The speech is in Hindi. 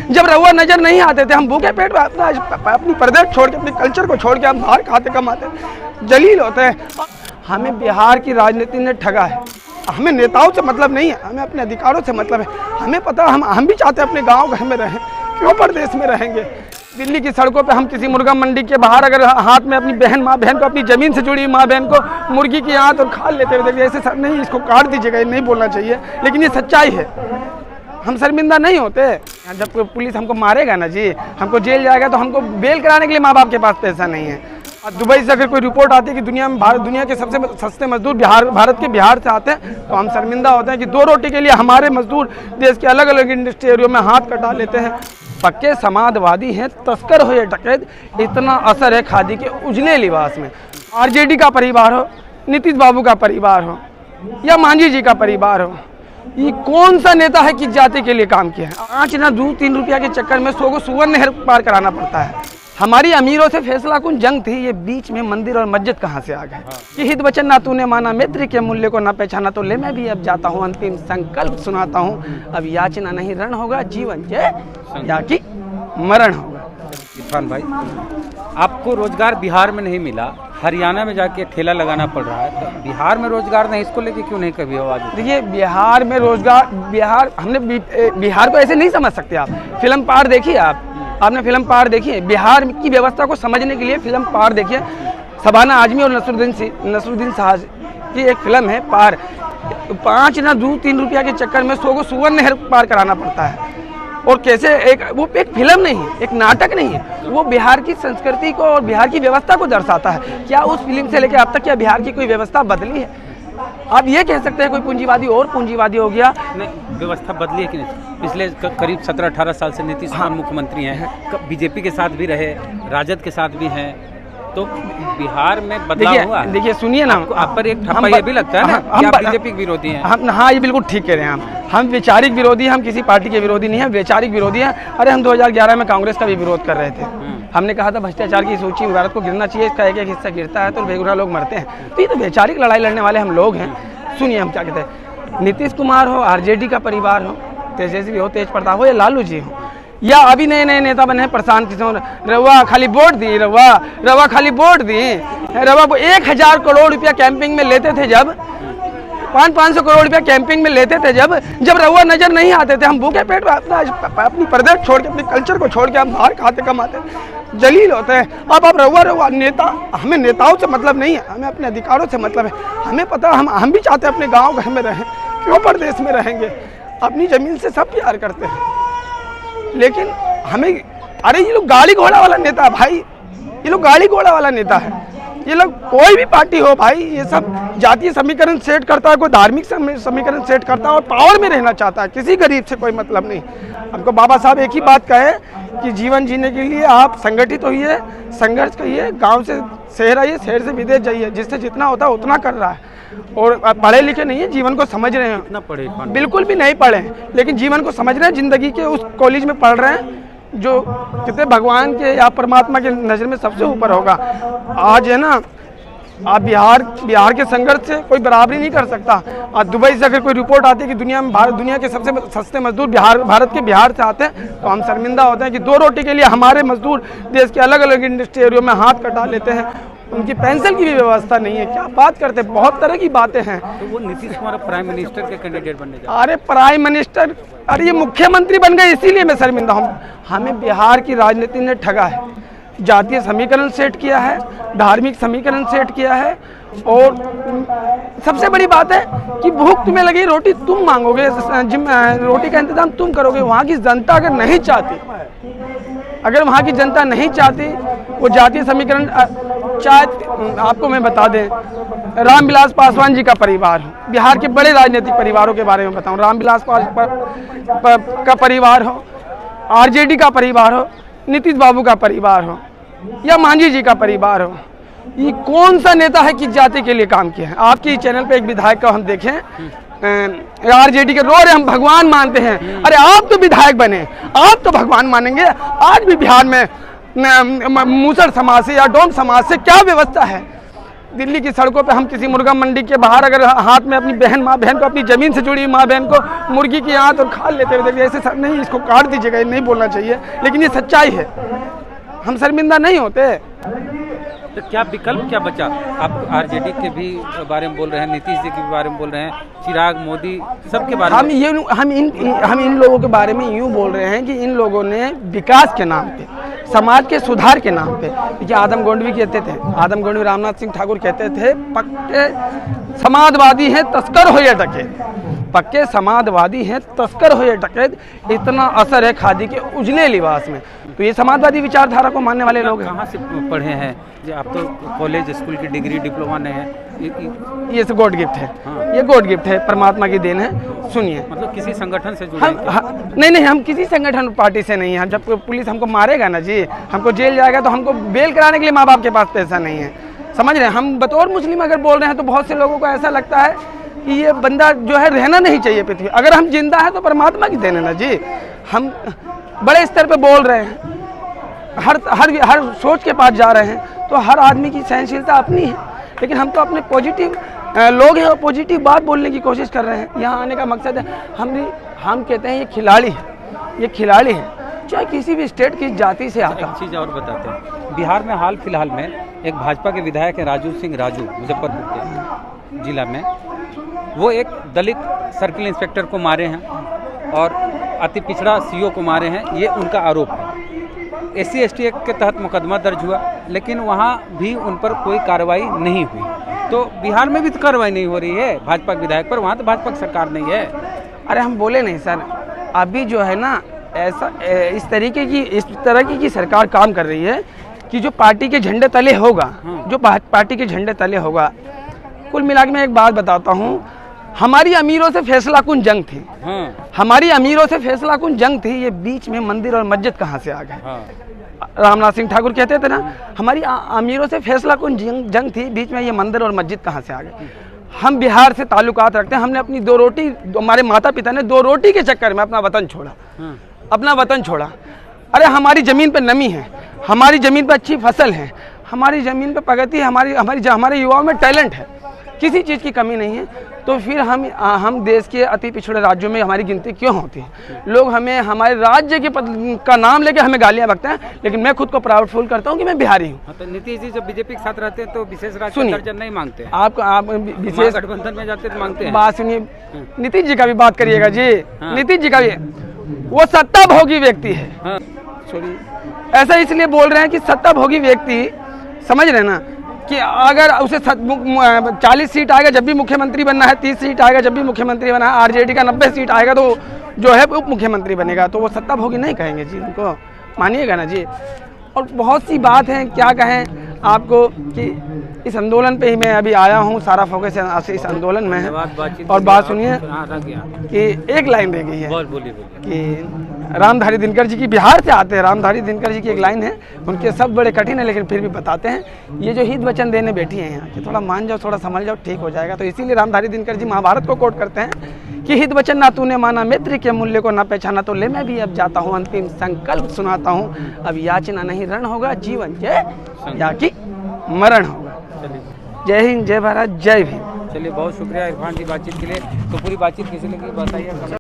जब रहुआ नजर नहीं आते थे, हम भूखे पेट अपनी प्रदेश छोड़ के, अपने कल्चर को छोड़ के हम बाहर खाते कमाते जलील होते हैं। हमें बिहार की राजनीति ने ठगा है। हमें नेताओं से मतलब नहीं है, हमें अपने अधिकारों से मतलब है। हमें पता, हम भी चाहते हैं अपने गाँव घर में रहें, क्यों परदेश में रहेंगे। दिल्ली की सड़कों पे हम किसी मुर्गा मंडी के बाहर अगर हाथ में अपनी माँ बहन को, अपनी ज़मीन से जुड़ी माँ बहन को मुर्गी की आंत और खा लेते हुए देखिए, ऐसे नहीं, इसको काट दीजिएगा, ये नहीं बोलना चाहिए, लेकिन ये सच्चाई है। हम शर्मिंदा नहीं होते। जब पुलिस हमको मारेगा ना जी, हमको जेल जाएगा, तो हमको बेल कराने के लिए माँ बाप के पास पैसा नहीं है। और दुबई से अगर कोई रिपोर्ट आती है कि दुनिया के सबसे सस्ते मजदूर भारत के बिहार से आते हैं, तो हम शर्मिंदा होते हैं कि 2 रोटी के लिए हमारे मजदूर देश के अलग अलग इंडस्ट्री एरियो में हाथ कटा लेते हैं। पक्के समाजवादी हैं, तस्कर हो या डकैत, इतना असर है खादी के उजले लिबास में। आरजेडी का परिवार हो, नीतीश बाबू का परिवार हो या मांझी जी का परिवार हो, ये कौन सा नेता है कि जाति के लिए काम किया है। 5 ना 2-3 रुपया के चक्कर में 100 को सुवर्ण नहर पार कराना पड़ता है। हमारी अमीरों से फैसला कुन जंग थी, ये बीच में मंदिर और मस्जिद कहाँ से आ गए। कि हित वचन ना तूने माना, मित्र के मूल्य को ना पहचाना, तो ले मैं भी अब जाता हूँ, अंतिम संकल्प सुनाता हूँ, अब याचना नहीं रण होगा, जीवन के या कि मरण होगा। इरफान भाई, आपको रोजगार बिहार में नहीं मिला, हरियाणा में जाके ठेला लगाना पड़ रहा है, तो बिहार में रोजगार नहीं, इसको लेके क्यों नहीं कभी आवाज उठाई? देखिए, बिहार में रोजगार, हमने बिहार को ऐसे नहीं समझ सकते। आप फिल्म पार देखिए, आपने फिल्म पार देखी है। बिहार की व्यवस्था को समझने के लिए फिल्म पार देखिए। शबाना आजमी और नसरुद्दीन शाह की एक फिल्म है पार। 5 ना 2-3 रुपया के चक्कर में 100 को सुवर्ण नहर पार कराना पड़ता है। और कैसे वो एक फिल्म नहीं है, एक नाटक नहीं है, वो बिहार की संस्कृति को और बिहार की व्यवस्था को दर्शाता है। क्या उस फिल्म से लेकर अब तक क्या बिहार की कोई व्यवस्था बदली है? आप ये कह सकते हैं कोई पूंजीवादी और पूंजीवादी हो गया? नहीं, व्यवस्था बदली है कि नहीं? पिछले करीब 17-18 साल से नीतीश कुमार मुख्यमंत्री हैं, बीजेपी के साथ भी रहे, राजद के साथ भी हैं, तो बिहार में बदलाव हुआ। देखिए, सुनिए ना, आप पर एक ठप्पा ये भी लगता है ना कि आप बीजेपी के विरोधी हैं। हाँ, ये बिल्कुल ठीक कह रहे हैं। हम वैचारिक विरोधी हैं, हम किसी पार्टी के विरोधी नहीं हैं, वैचारिक विरोधी हैं। अरे, हम 2011 में कांग्रेस का भी विरोध कर रहे थे। हमने कहा था भ्रष्टाचार की सूची में भारत को गिरना चाहिए, इसका एक हिस्सा गिरता है तो बेगुनाह लोग मरते हैं। तो ये तो वैचारिक लड़ाई लड़ने वाले हम लोग हैं। सुनिए हम क्या कहते हैं। नीतीश कुमार हो, आरजेडी का परिवार हो, तेजस्वी हो, तेज प्रताप हो या लालू जी हो, या अभी नए नए नेता बने हैं प्रशांत किशोर, रवा खाली वोट दी, रवा खाली वोट दी, रवा 1000 करोड़ रुपया कैंपिंग में लेते थे, जब 500 करोड़ रुपया कैंपिंग में लेते थे, जब रवा नजर नहीं आते थे, हम भूखे पेट अपनी प्रदेश छोड़ के, अपने कल्चर को छोड़ के हम बाहर खाते कमाते जलील होते हैं। अब आप रवा नेता, हमें नेताओं से मतलब नहीं है, हमें अपने अधिकारों से मतलब है। हमें पता, हम भी चाहते हैं अपने गाँव घर में रहें, क्यों परदेश में रहेंगे। अपनी ज़मीन से सब प्यार करते हैं, लेकिन हमें, अरे ये लोग गाड़ी घोड़ा वाला नेता है भाई, ये लोग गाड़ी घोड़ा वाला नेता है। ये लोग कोई भी पार्टी हो भाई, ये सब जातीय समीकरण सेट करता है, कोई धार्मिक समीकरण सेट करता है और पावर में रहना चाहता है। किसी गरीब से कोई मतलब नहीं। हमको बाबा साहब एक ही बात कहे कि जीवन जीने के लिए आप संगठित होइए, संघर्ष करिए, गाँव से शहर आइए, शहर से विदेश जाइए, जिससे जितना होता है उतना कर रहा है। और पढ़े लिखे नहीं है, जीवन को समझ रहे हैं। कितना पढ़े? बिल्कुल भी नहीं पढ़े, लेकिन जीवन को समझ रहे हैं, जिंदगी के उस कॉलेज में पढ़ रहे हैं जो कितने भगवान के या परमात्मा के नज़र में सबसे ऊपर होगा। आज है ना, आप बिहार के संघर्ष से कोई बराबरी नहीं कर सकता। आज दुबई से अगर कोई रिपोर्ट आती है कि दुनिया के सबसे सस्ते मजदूर भारत के बिहार से आते हैं, तो हम शर्मिंदा होते हैं कि 2 रोटी के लिए हमारे मजदूर देश के अलग अलग इंडस्ट्री एरियो में हाथ कटा लेते हैं। उनकी पेंशन की भी व्यवस्था नहीं है। क्या बात करते हैं, बहुत तरह की बातें हैं। तो वो नीतीश कुमार प्राइम मिनिस्टर के कैंडिडेट बनने जा रहे हैं। अरे प्राइम मिनिस्टर, अरे ये मुख्यमंत्री बन गए, इसीलिए मैं शर्मिंदा हूँ। हमें बिहार की राजनीति ने ठगा है। जातीय समीकरण सेट किया है, धार्मिक समीकरण सेट किया है, और सबसे बड़ी बात है कि भूख तुम्हें लगी, रोटी तुम मांगोगे, रोटी का इंतजाम तुम करोगे। वहाँ की जनता अगर नहीं चाहती, वो जातीय समीकरण आपको मैं बता दें, रामविलास पासवान जी का परिवार हो, बिहार के बड़े राजनीतिक परिवारों के बारे में बताऊं, रामविलास का परिवार हो, आरजेडी का परिवार हो, नीतीश बाबू का परिवार हो या मांझी जी का परिवार हो, ये कौन सा नेता है कि जाति के लिए काम किया है? आपके चैनल पे एक विधायक का हम देखें, आरजेडी के रो रहे हम भगवान मानते हैं। अरे आप तो विधायक बने, आप तो भगवान मानेंगे? आज भी बिहार में मूसर समाज से या डोम समाज से क्या व्यवस्था है? दिल्ली की सड़कों पे हम किसी मुर्गा मंडी के बाहर अगर हाथ में अपनी माँ बहन को, अपनी ज़मीन से जुड़ी माँ बहन को मुर्गी की आंत और खाल लेते हुए देखिए, ऐसे नहीं, इसको काट दीजिएगा, ये नहीं बोलना चाहिए, लेकिन ये सच्चाई है। हम शर्मिंदा नहीं होते। तो क्या विकल्प क्या बचा? आप आरजेडी के भी बारे में बोल रहे हैं, नीतीश जी के भी बारे में बोल रहे हैं, चिराग मोदी सबके बारे में। हम इन लोगों के बारे में यूँ बोल रहे हैं कि इन लोगों ने विकास के नाम पे, समाज के सुधार के नाम पे, देखिए आदम गोंडवी कहते थे, आदम गोंडवी रामनाथ सिंह ठाकुर कहते थे, पक्के समाजवादी हैं तस्कर हो या डकैत, पक्के समाजवादी हैं तस्कर हो या डकैत, इतना असर है खादी के उजले लिबास में। तो ये समाजवादी विचारधारा को मानने वाले लोग हैं। कहाँ से पढ़े हैं? आप तो कॉलेज स्कूल की डिग्री डिप्लोमा ने हैं। ये गॉड गिफ्ट है। हाँ। ये गॉड गिफ्ट है, परमात्मा की देन है। सुनिए, मतलब किसी संगठन से जुड़े हैं? नहीं, हम किसी संगठन पार्टी से नहीं हैं। जब पुलिस हमको मारेगा ना जी, हमको जेल जाएगा, तो हमको बेल कराने के लिए माँ बाप के पास पैसा नहीं है, समझ रहे हैं। हम बतौर मुस्लिम अगर बोल रहे हैं तो बहुत से लोगों को ऐसा लगता है कि ये बंदा जो है रहना नहीं चाहिए पृथ्वी। अगर हम जिंदा है तो परमात्मा की देन है ना जी। हम बड़े स्तर पे बोल रहे हैं, हर सोच के पास जा रहे हैं, तो हर आदमी की सहनशीलता अपनी है, लेकिन हम तो अपने पॉजिटिव लोग हैं और पॉजिटिव बात बोलने की कोशिश कर रहे हैं। यहाँ आने का मकसद है, हम कहते हैं ये खिलाड़ी है, ये खिलाड़ी है, चाहे किसी भी स्टेट की जाति से आता। एक चीज़ और बताते हैं, बिहार में हाल फिलहाल में एक भाजपा के विधायक हैं राजू सिंह राजू, मुजफ्फरपुर के जिला में, वो एक दलित सर्किल इंस्पेक्टर को मारे हैं और अति पिछड़ा सीओ को मारे हैं, ये उनका आरोप है। SC/ST एक्ट के तहत मुकदमा दर्ज हुआ, लेकिन वहाँ भी उन पर कोई कार्रवाई नहीं हुई। तो बिहार में भी तो कार्रवाई नहीं हो रही है भाजपा के विधायक पर, वहाँ तो भाजपा की सरकार नहीं है। अरे हम बोले नहीं सर, अभी जो है ना ऐसा इस तरह की सरकार काम कर रही है कि जो पार्टी के झंडे तले होगा, जो पार्टी के झंडे तले होगा। कुल मिला के मैं एक बात बताता हूँ, हमारी अमीरों से फैसला कुन जंग थी। हमारी अमीरों से फैसला कुन जंग थी, ये बीच में मंदिर और मस्जिद कहाँ से आ गए? रामनाथ सिंह ठाकुर कहते थे ना, हमारी अमीरों से फैसला कुन जंग थी, बीच में ये मंदिर और मस्जिद कहाँ से आ गए? हम बिहार से ताल्लुकात रखते हैं, हमने अपनी 2 रोटी, हमारे माता पिता ने 2 रोटी के चक्कर में अपना वतन छोड़ा, अपना वतन छोड़ा। अरे हमारी ज़मीन पे नमी है, हमारी ज़मीन पे अच्छी फसल है, हमारी ज़मीन पे प्रगति है, हमारे युवाओं में टैलेंट है, किसी चीज़ की कमी नहीं है। तो फिर हम देश के अति पिछड़े राज्यों में हमारी गिनती क्यों होती है? लोग हमें हमारे राज्य के का नाम लेके हमें गालियाँ बकते हैं, लेकिन मैं खुद को प्राउड फील करता हूँ कि मैं बिहारी हूँ। तो नीतीश जी जब बीजेपी के साथ रहते हैं तो विशेष राज्य का दर्जा नहीं मांगते हैं? आप विशेष गठबंधन में जाते तो मांगते हैं। बात सुनिए, नीतीश जी का भी बात करिएगा जी। नीतीश जी का भी, वो सत्ता भोगी व्यक्ति है। सॉरी, ऐसा इसलिए बोल रहे हैं कि सत्ता भोगी व्यक्ति, समझ रहे ना, कि अगर उसे 40 सीट आएगा जब भी मुख्यमंत्री बनना है, 30 सीट आएगा जब भी मुख्यमंत्री बनना है, आरजेडी का 90 सीट आएगा तो जो है उप मुख्यमंत्री बनेगा, तो वो सत्ता भोगी नहीं कहेंगे जी उनको, मानिएगा ना जी। और बहुत सी बात है, क्या कहें आपको कि इस आंदोलन पे ही मैं अभी आया हूँ, सारा फोकस इस आंदोलन में है। और बात सुनिए कि एक लाइन रह गई है कि रामधारी दिनकर जी की, बिहार से आते हैं, रामधारी दिनकर जी की एक लाइन है, उनके शब्द बड़े कठिन है लेकिन फिर भी बताते हैं। ये जो हित वचन देने बैठी हैं यहाँ कि थोड़ा मान जाओ, थोड़ा समझ जाओ, ठीक हो जाएगा। तो इसीलिए रामधारी दिनकर जी महाभारत को कोट करते हैं कि हित वचन ना तूने माना, मित्र के मूल्य को ना पहचाना, तो ले मैं भी अब जाता हूँ, अंतिम संकल्प सुनाता हूँ, अब याचना नहीं रण होगा, जीवन जय या कि मरण होगा। जय हिंद, जय भारत, जय भीम। चलिए, बहुत शुक्रिया इरफान जी बातचीत के लिए। तो पूरी बातचीत कैसी लगी बताइए।